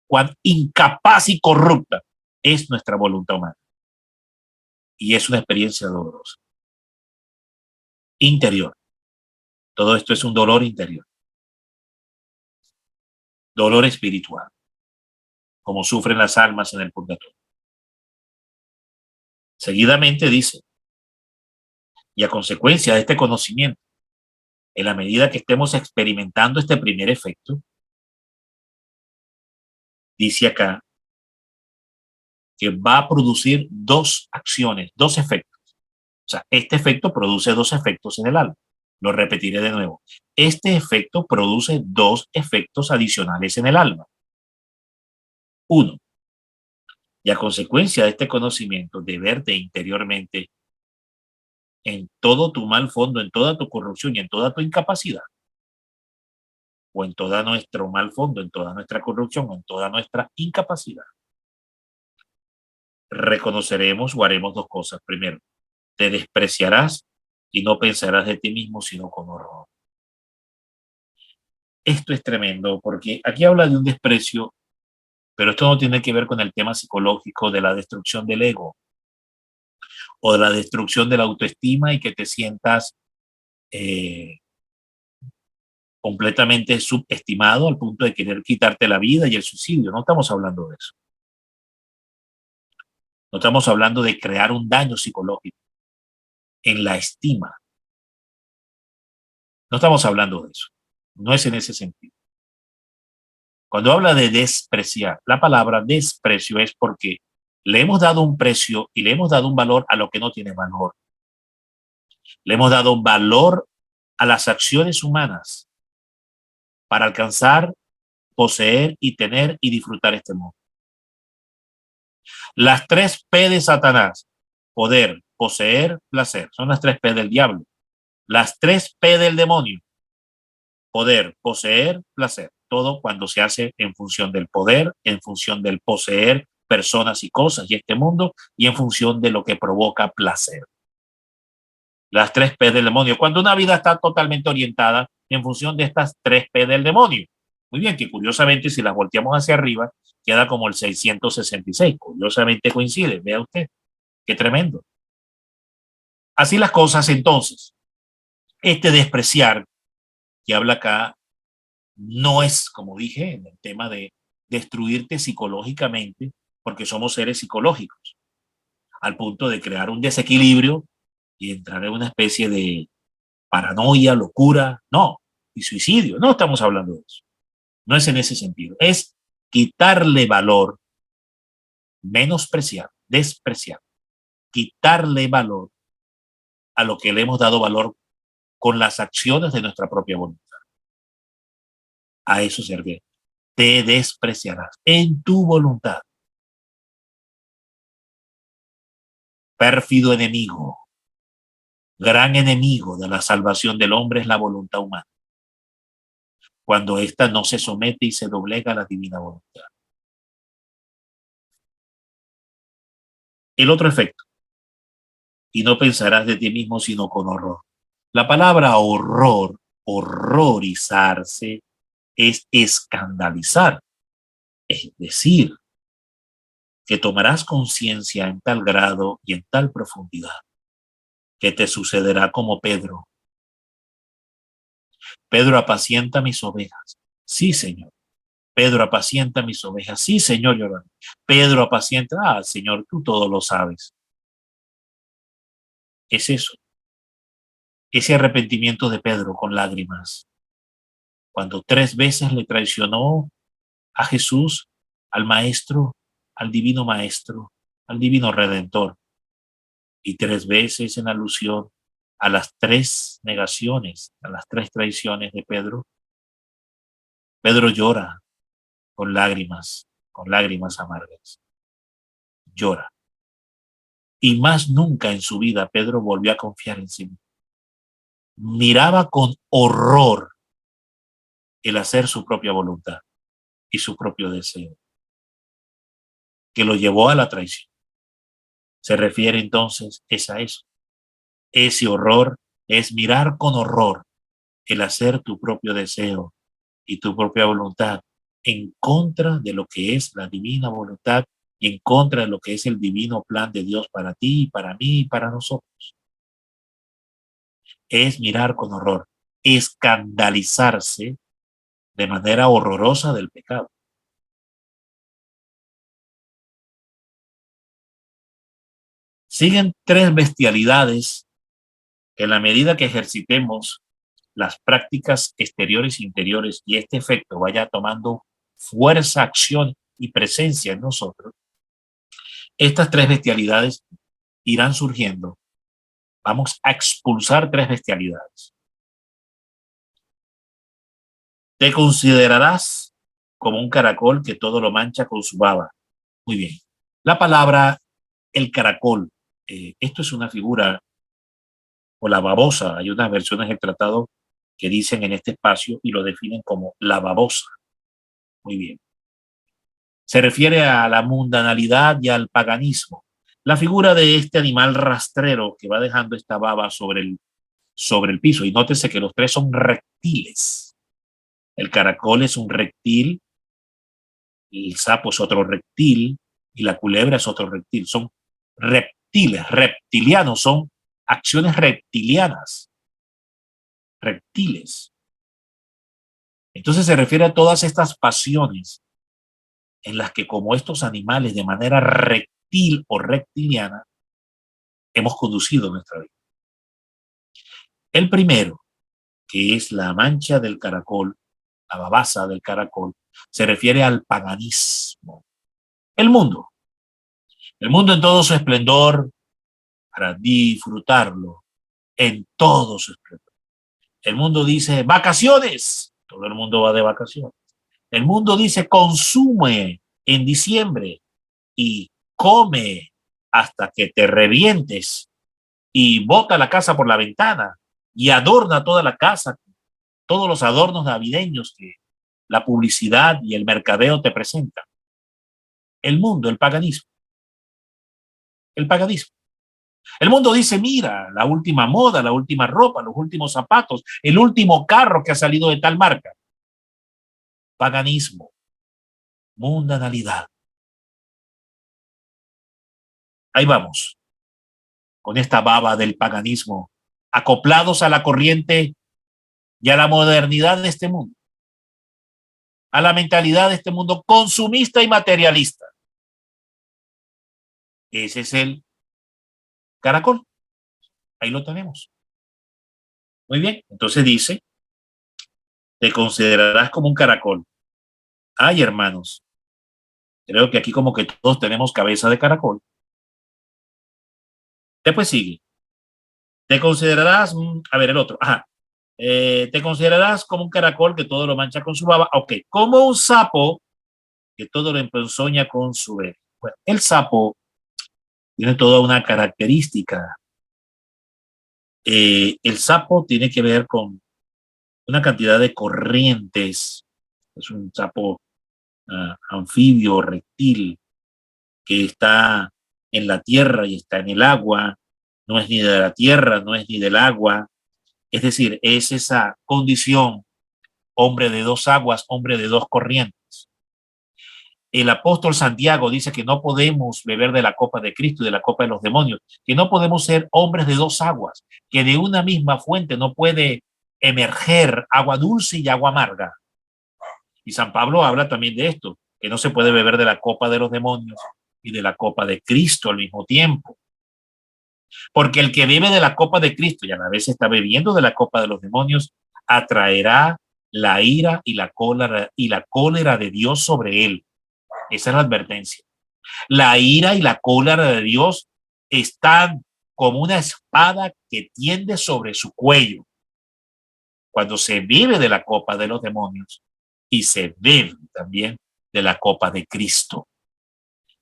Speaker 1: Cuán incapaz y corrupta es nuestra voluntad humana. Y es una experiencia dolorosa. Interior. Todo esto es un dolor interior. Dolor espiritual, como sufren las almas en el purgatorio. Seguidamente dice, y a consecuencia de este conocimiento, en la medida que estemos experimentando este primer efecto, dice acá que va a producir dos acciones, dos efectos. O sea, este efecto produce dos efectos en el alma. Lo repetiré de nuevo. Este efecto produce dos efectos adicionales en el alma. Uno, y a consecuencia de este conocimiento, de verte interiormente en todo tu mal fondo, en toda tu corrupción y en toda tu incapacidad, o en todo nuestro mal fondo, en toda nuestra corrupción, o en toda nuestra incapacidad, reconoceremos o haremos dos cosas. Primero, te despreciarás y no pensarás de ti mismo, sino con horror. Esto es tremendo porque aquí habla de un desprecio, pero esto no tiene que ver con el tema psicológico de la destrucción del ego o de la destrucción de la autoestima y que te sientas completamente subestimado al punto de querer quitarte la vida y el suicidio. No estamos hablando de eso. No estamos hablando de crear un daño psicológico en la estima. No estamos hablando de eso. No es en ese sentido. Cuando habla de despreciar, la palabra desprecio es porque le hemos dado un precio y le hemos dado un valor a lo que no tiene valor. Le hemos dado un valor a las acciones humanas para alcanzar, poseer y tener y disfrutar este mundo. Las 3 P de Satanás: poder, poseer, placer. Son las 3 P del diablo. Las 3 P del demonio: poder, poseer, placer. Todo cuando se hace en función del poder, en función del poseer personas y cosas y este mundo, y en función de lo que provoca placer. Las 3 P del demonio. Cuando una vida está totalmente orientada en función de estas 3 P del demonio. Muy bien, que curiosamente si las volteamos hacia arriba, queda como el 666. Curiosamente coincide, vea usted, qué tremendo. Así las cosas entonces. Este despreciar que habla acá no es, como dije, en el tema de destruirte psicológicamente, porque somos seres psicológicos, al punto de crear un desequilibrio y entrar en una especie de paranoia, locura, no, y suicidio. No estamos hablando de eso. No es en ese sentido. Es quitarle valor, menospreciar, despreciar, quitarle valor a lo que le hemos dado valor con las acciones de nuestra propia voluntad. A eso se refiere. Te despreciarás en tu voluntad. Pérfido enemigo, gran enemigo de la salvación del hombre es la voluntad humana, cuando ésta no se somete y se doblega a la divina voluntad. El otro efecto: y no pensarás de ti mismo sino con horror. La palabra horror, horrorizarse, es escandalizar, es decir, que tomarás conciencia en tal grado y en tal profundidad que te sucederá como Pedro. Pedro, apacienta mis ovejas. Sí, Señor. Pedro, apacienta mis ovejas. Sí, Señor, llorando. Pedro, apacienta. Ah, Señor, tú todo lo sabes. Es eso. Ese arrepentimiento de Pedro con lágrimas. Cuando 3 veces le traicionó a Jesús, al Maestro, al Divino Maestro, al Divino Redentor. Y 3 veces en alusión a las 3 negaciones, a las 3 traiciones de Pedro. Pedro llora con lágrimas amargas. Llora. Y más nunca en su vida Pedro volvió a confiar en sí mismo. Miraba con horror el hacer su propia voluntad y su propio deseo, que lo llevó a la traición. Se refiere entonces es a eso. Ese horror es mirar con horror el hacer tu propio deseo y tu propia voluntad en contra de lo que es la divina voluntad y en contra de lo que es el divino plan de Dios para ti, para mí y para nosotros. Es mirar con horror, escandalizarse de manera horrorosa del pecado. Siguen 3 bestialidades que en la medida que ejercitemos las prácticas exteriores e interiores y este efecto vaya tomando fuerza, acción y presencia en nosotros, estas 3 bestialidades irán surgiendo. Vamos a expulsar 3 bestialidades. Te considerarás como un caracol que todo lo mancha con su baba. Muy bien. La palabra el caracol, esto es una figura, o la babosa. Hay unas versiones del tratado que dicen en este espacio y lo definen como la babosa. Muy bien. Se refiere a la mundanalidad y al paganismo. La figura de este animal rastrero que va dejando esta baba sobre el piso. Y nótese que los 3 son reptiles. El caracol es un reptil, el sapo es otro reptil y la culebra es otro reptil. Son reptiles, reptilianos, son acciones reptilianas, reptiles. Entonces se refiere a todas estas pasiones en las que, como estos animales, de manera reptil o reptiliana, hemos conducido nuestra vida. El primero, que es la mancha del caracol, la babasa del caracol, se refiere al paganismo. El mundo en todo su esplendor, para disfrutarlo en todo su esplendor. El mundo dice vacaciones Todo el mundo va de vacaciones. El mundo dice consume en diciembre y come hasta que te revientes y bota la casa por la ventana y adorna toda la casa, todos los adornos navideños que la publicidad y el mercadeo te presentan. El mundo, el paganismo. El paganismo. El mundo dice, mira, la última moda, la última ropa, los últimos zapatos, el último carro que ha salido de tal marca. Paganismo, mundanalidad. Ahí vamos, con esta baba del paganismo, acoplados a la corriente y a la modernidad de este mundo, a la mentalidad de este mundo consumista y materialista. Ese es el caracol. Ahí lo tenemos. Muy bien, entonces dice, te considerarás como un caracol. Ay, hermanos, creo que aquí como que todos tenemos cabeza de caracol. Después sigue. Te considerarás, a ver, el otro, ajá. Te considerarás como un caracol que todo lo mancha con su baba. Ok, como un sapo que todo lo emponzoña con su velo. Bueno, el sapo tiene toda una característica. El sapo tiene que ver con una cantidad de corrientes. Es un sapo anfibio, reptil, que está en la tierra y está en el agua. No es ni de la tierra, no es ni del agua. Es decir, es esa condición, hombre de dos aguas, hombre de dos corrientes. El apóstol Santiago dice que no podemos beber de la copa de Cristo y de la copa de los demonios, que no podemos ser hombres de dos aguas, que de una misma fuente no puede emerger agua dulce y agua amarga. Y San Pablo habla también de esto, que no se puede beber de la copa de los demonios y de la copa de Cristo al mismo tiempo. Porque el que bebe de la copa de Cristo y a la vez está bebiendo de la copa de los demonios, atraerá la ira y la cólera de Dios sobre él. Esa es la advertencia. La ira y la cólera de Dios están como una espada que tiende sobre su cuello cuando se bebe de la copa de los demonios y se bebe también de la copa de Cristo.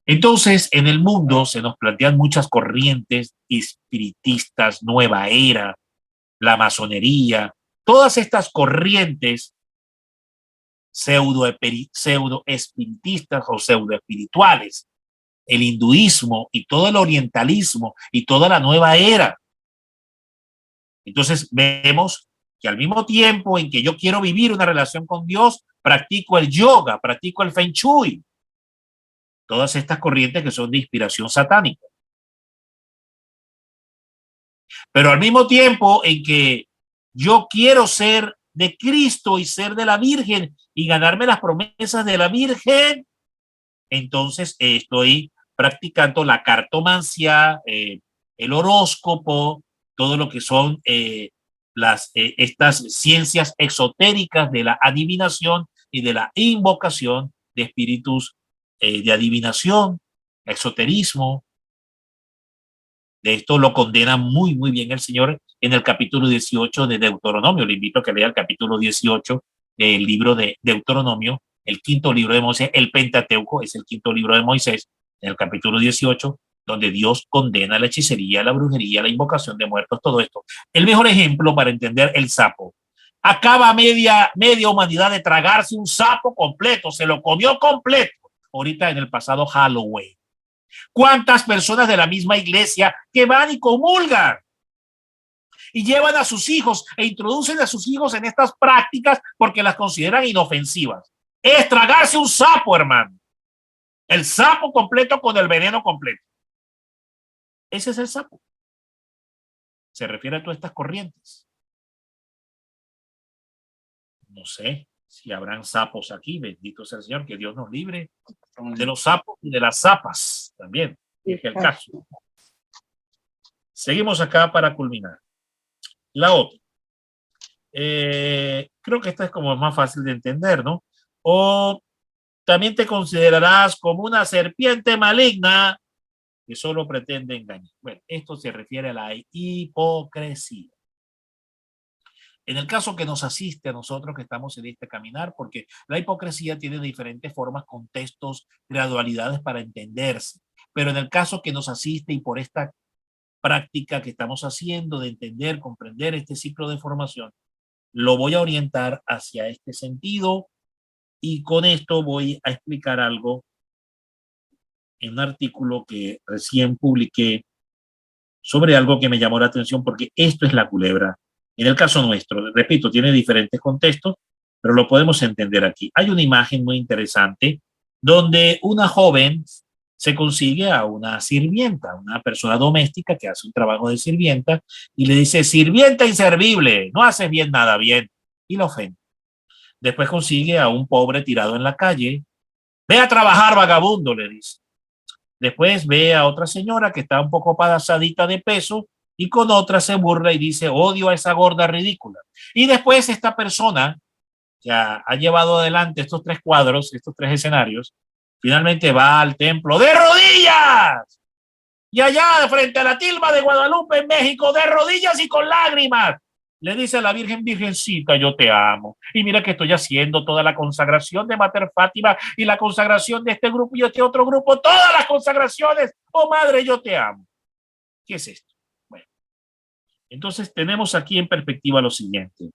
Speaker 1: Entonces, en el mundo se nos plantean muchas corrientes espiritistas, nueva era, la masonería, todas estas corrientes pseudo espiritistas o pseudo espirituales, el hinduismo y todo el orientalismo y toda la nueva era. Entonces vemos que al mismo tiempo en que yo quiero vivir una relación con Dios, practico el yoga, practico el feng shui, todas estas corrientes que son de inspiración satánica. Pero al mismo tiempo en que yo quiero ser de Cristo y ser de la Virgen y ganarme las promesas de la Virgen, entonces estoy practicando la cartomancia, el horóscopo, todo lo que son estas ciencias esotéricas de la adivinación y de la invocación de espíritus de adivinación, esoterismo. De esto lo condena muy, muy bien el Señor en el capítulo 18 de Deuteronomio. Le invito a que lea el capítulo 18 del libro de Deuteronomio, el quinto libro de Moisés. El Pentateuco es el quinto libro de Moisés, en el capítulo 18, donde Dios condena la hechicería, la brujería, la invocación de muertos, todo esto. El mejor ejemplo para entender el sapo. Acaba media humanidad de tragarse un sapo completo, se lo comió completo, ahorita en el pasado Halloween. ¿Cuántas personas de la misma iglesia que van y comulgan y llevan a sus hijos e introducen a sus hijos en estas prácticas porque las consideran inofensivas? Es tragarse un sapo, hermano. El sapo completo con el veneno completo. Ese es el sapo. Se refiere a todas estas corrientes. No sé si habrán sapos aquí, bendito sea el Señor, que Dios nos libre de los sapos y de las zapas también, es el caso. Seguimos acá para culminar. La otra. Creo que esta es como más fácil de entender, ¿no? O también te considerarás como una serpiente maligna que solo pretende engañar. Bueno, esto se refiere a la hipocresía. En el caso que nos asiste a nosotros que estamos en este caminar, porque la hipocresía tiene diferentes formas, contextos, gradualidades para entenderse. Pero en el caso que nos asiste y por esta práctica que estamos haciendo de entender, comprender este ciclo de formación, lo voy a orientar hacia este sentido y con esto voy a explicar algo en un artículo que recién publiqué sobre algo que me llamó la atención porque esto es la culebra. En el caso nuestro, repito, tiene diferentes contextos, pero lo podemos entender aquí. Hay una imagen muy interesante donde una joven se consigue a una sirvienta, una persona doméstica que hace un trabajo de sirvienta y le dice, sirvienta inservible, no haces bien nada bien, y la ofende. Después consigue a un pobre tirado en la calle, ve a trabajar vagabundo, le dice. Después ve a otra señora que está un poco pasadita de peso y con otra se burla y dice, odio a esa gorda ridícula. Y después esta persona que ha llevado adelante estos tres cuadros, estos tres escenarios, finalmente va al templo de rodillas. Y allá, frente a la tilma de Guadalupe, en México, de rodillas y con lágrimas, le dice a la Virgen, Virgencita, yo te amo. Y mira que estoy haciendo toda la consagración de Mater Fátima y la consagración de este grupo y este otro grupo, todas las consagraciones. Oh, Madre, yo te amo. ¿Qué es esto? Bueno, entonces tenemos aquí en perspectiva lo siguiente.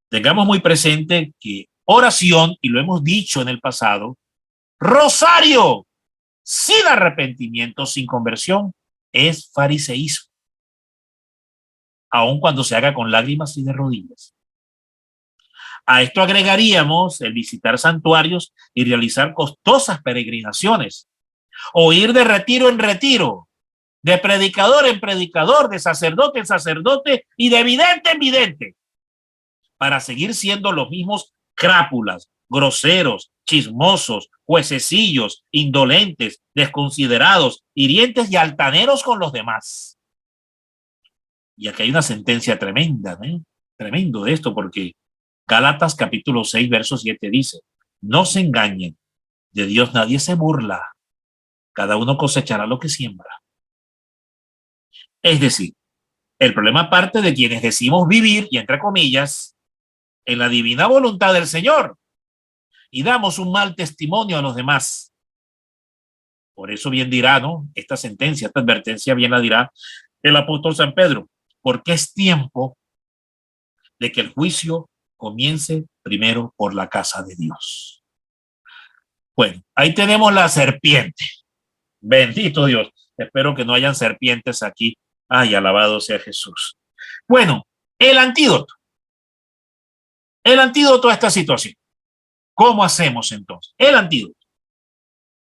Speaker 1: Tengamos muy presente que oración, y lo hemos dicho en el pasado, rosario sin arrepentimiento, sin conversión, es fariseísmo, aun cuando se haga con lágrimas y de rodillas. A esto agregaríamos el visitar santuarios y realizar costosas peregrinaciones, o ir de retiro en retiro, de predicador en predicador, de sacerdote en sacerdote y de vidente en vidente, para seguir siendo los mismos crápulas, groseros, chismosos, juececillos, indolentes, desconsiderados, hirientes y altaneros con los demás. Y aquí hay una sentencia tremenda, ¿eh? Tremendo de esto, porque Gálatas capítulo 6, verso 7 dice, no se engañen, de Dios nadie se burla, cada uno cosechará lo que siembra. Es decir, el problema parte de quienes decimos vivir, y entre comillas, en la divina voluntad del Señor, y damos un mal testimonio a los demás. Por eso bien dirá, ¿no? Esta sentencia, esta advertencia bien la dirá el apóstol San Pedro, porque es tiempo de que el juicio comience primero por la casa de Dios. Bueno, ahí tenemos la serpiente. Bendito Dios. Espero que no hayan serpientes aquí. Ay, alabado sea Jesús. Bueno, el antídoto. El antídoto a esta situación. ¿Cómo hacemos entonces? El antídoto.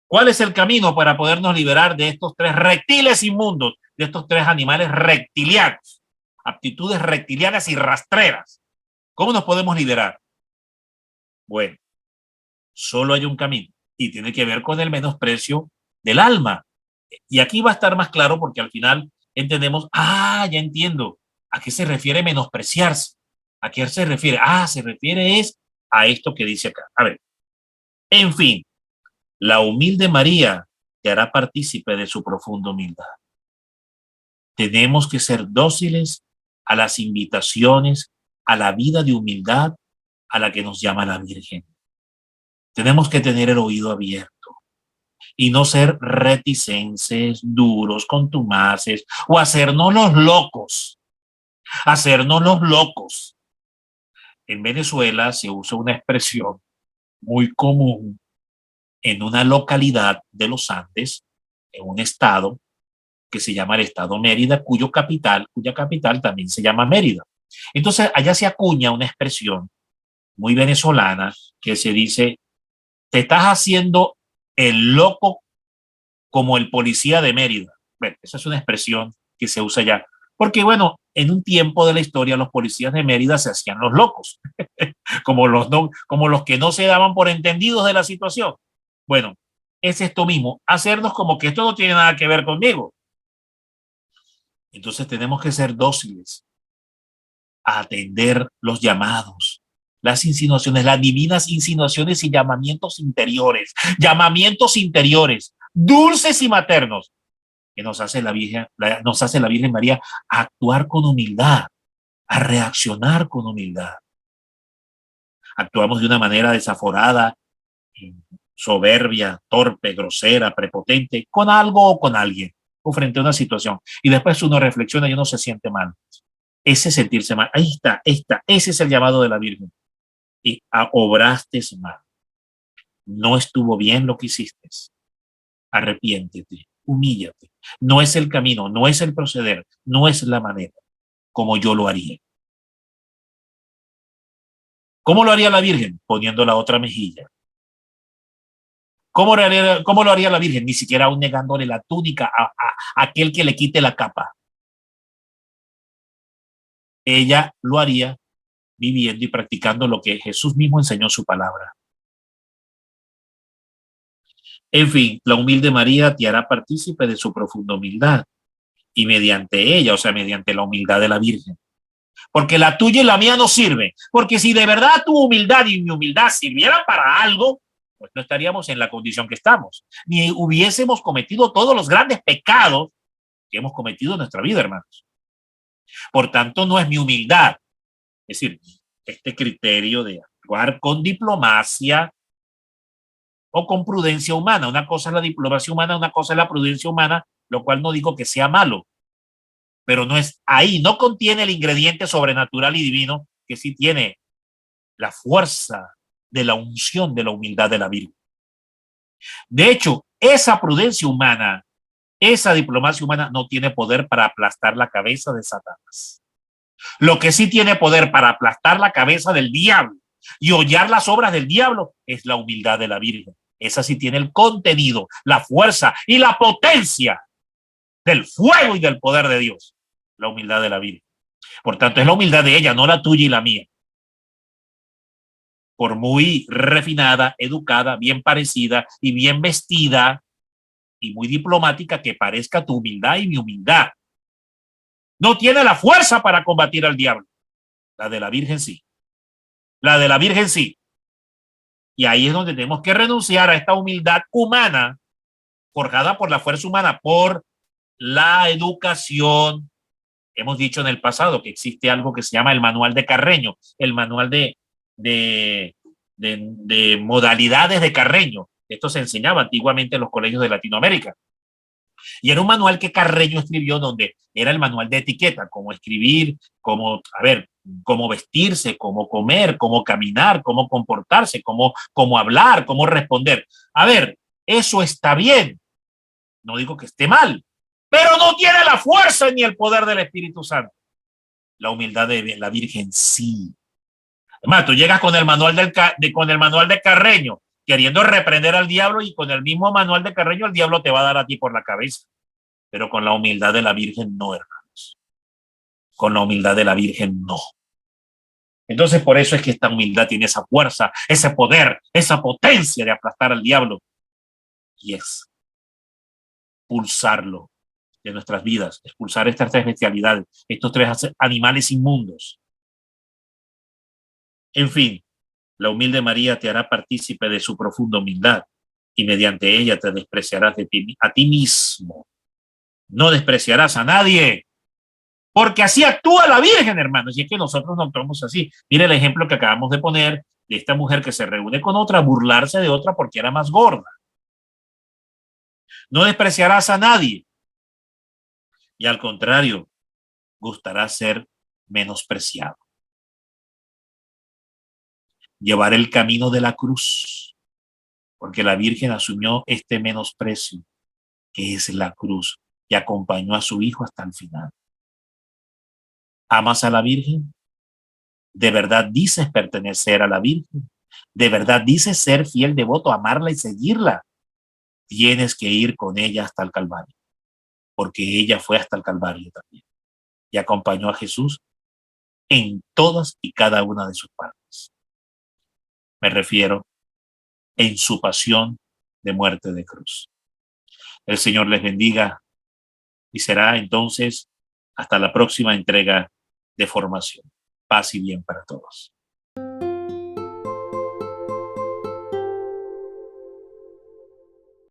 Speaker 1: ¿Cuál es el camino para podernos liberar de estos tres reptiles inmundos, de estos tres animales reptilianos, aptitudes reptilianas y rastreras? ¿Cómo nos podemos liberar? Bueno, solo hay un camino y tiene que ver con el menosprecio del alma. Y aquí va a estar más claro porque al final entendemos, ya entiendo, ¿a qué se refiere menospreciarse? ¿A qué se refiere? Se refiere es a esto que dice acá. A ver, en fin, la humilde María te hará partícipe de su profunda humildad. Tenemos que ser dóciles a las invitaciones, a la vida de humildad a la que nos llama la Virgen. Tenemos que tener el oído abierto y no ser reticentes, duros, contumaces o hacernos los locos. Hacernos los locos. En Venezuela se usa una expresión muy común en una localidad de los Andes, en un estado que se llama el estado Mérida, cuya capital también se llama Mérida. Entonces, allá se acuña una expresión muy venezolana que se dice, te estás haciendo el loco como el policía de Mérida. Bueno, esa es una expresión que se usa allá. Porque, bueno, en un tiempo de la historia los policías de Mérida se hacían los locos, como los que no se daban por entendidos de la situación. Bueno, es esto mismo, hacernos como que esto no tiene nada que ver conmigo. Entonces tenemos que ser dóciles a atender los llamados, las insinuaciones, las divinas insinuaciones y llamamientos interiores, dulces y maternos, que nos hace la Virgen María actuar con humildad, a reaccionar con humildad. Actuamos de una manera desaforada, soberbia, torpe, grosera, prepotente, con algo o con alguien, o frente a una situación. Y después uno reflexiona y uno se siente mal. Ese sentirse mal, ahí está, ese es el llamado de la Virgen. Y obraste mal. No estuvo bien lo que hiciste. Arrepiéntete, humíllate. No es el camino, no es el proceder, no es la manera como yo lo haría. ¿Cómo lo haría la Virgen? Poniendo la otra mejilla. ¿Cómo lo haría la Virgen? Ni siquiera aún negándole la túnica a aquel que le quite la capa. Ella lo haría viviendo y practicando lo que Jesús mismo enseñó en su palabra. En fin, la humilde María te hará partícipe de su profunda humildad y mediante ella, o sea, mediante la humildad de la Virgen. Porque la tuya y la mía no sirven. Porque si de verdad tu humildad y mi humildad sirvieran para algo, pues no estaríamos en la condición que estamos, ni hubiésemos cometido todos los grandes pecados que hemos cometido en nuestra vida, hermanos. Por tanto, no es mi humildad, es decir, este criterio de actuar con diplomacia o con prudencia humana. Una cosa es la diplomacia humana, una cosa es la prudencia humana, lo cual no digo que sea malo, pero no es ahí, no contiene el ingrediente sobrenatural y divino que sí tiene la fuerza de la unción de la humildad de la Virgen. De hecho, esa prudencia humana, esa diplomacia humana no tiene poder para aplastar la cabeza de Satanás. Lo que sí tiene poder para aplastar la cabeza del diablo y hollar las obras del diablo es la humildad de la Virgen. Esa sí tiene el contenido, la fuerza y la potencia del fuego y del poder de Dios. La humildad de la Virgen. Por tanto, es la humildad de ella, no la tuya y la mía. Por muy refinada, educada, bien parecida y bien vestida y muy diplomática que parezca tu humildad y mi humildad, no tiene la fuerza para combatir al diablo. La de la Virgen sí. La de la Virgen sí. Y ahí es donde tenemos que renunciar a esta humildad humana, forjada por la fuerza humana, por la educación. Hemos dicho en el pasado que existe algo que se llama el manual de Carreño, el manual de modalidades de Carreño. Esto se enseñaba antiguamente en los colegios de Latinoamérica. Y era un manual que Carreño escribió donde era el manual de etiqueta, cómo escribir, cómo vestirse, cómo comer, cómo caminar, cómo comportarse, cómo hablar, cómo responder. A ver, eso está bien. No digo que esté mal, pero no tiene la fuerza ni el poder del Espíritu Santo. La humildad de la Virgen sí. Además, tú llegas con el manual con el manual de Carreño, queriendo reprender al diablo, y con el mismo manual de Carreño el diablo te va a dar a ti por la cabeza. Pero con la humildad de la Virgen no, hermanos. Con la humildad de la Virgen no. Entonces, por eso es que esta humildad tiene esa fuerza, ese poder, esa potencia de aplastar al diablo. Y es expulsarlo de nuestras vidas, expulsar estas tres bestialidades, estos tres animales inmundos. En fin, la humilde María te hará partícipe de su profunda humildad y mediante ella te despreciarás a ti mismo. No despreciarás a nadie, porque así actúa la Virgen, hermanos. Y es que nosotros no actuamos así. Mire el ejemplo que acabamos de poner de esta mujer que se reúne con otra, burlarse de otra porque era más gorda. No despreciarás a nadie. Y al contrario, gustará ser menospreciado. Llevar el camino de la cruz, porque la Virgen asumió este menosprecio, que es la cruz, y acompañó a su hijo hasta el final. ¿Amas a la Virgen? ¿De verdad dices pertenecer a la Virgen? ¿De verdad dices ser fiel devoto, amarla y seguirla? Tienes que ir con ella hasta el Calvario, porque ella fue hasta el Calvario también y acompañó a Jesús en todas y cada una de sus partes. Me refiero en su pasión de muerte de cruz. El Señor les bendiga y será entonces hasta la próxima entrega de formación. Paz y bien para todos.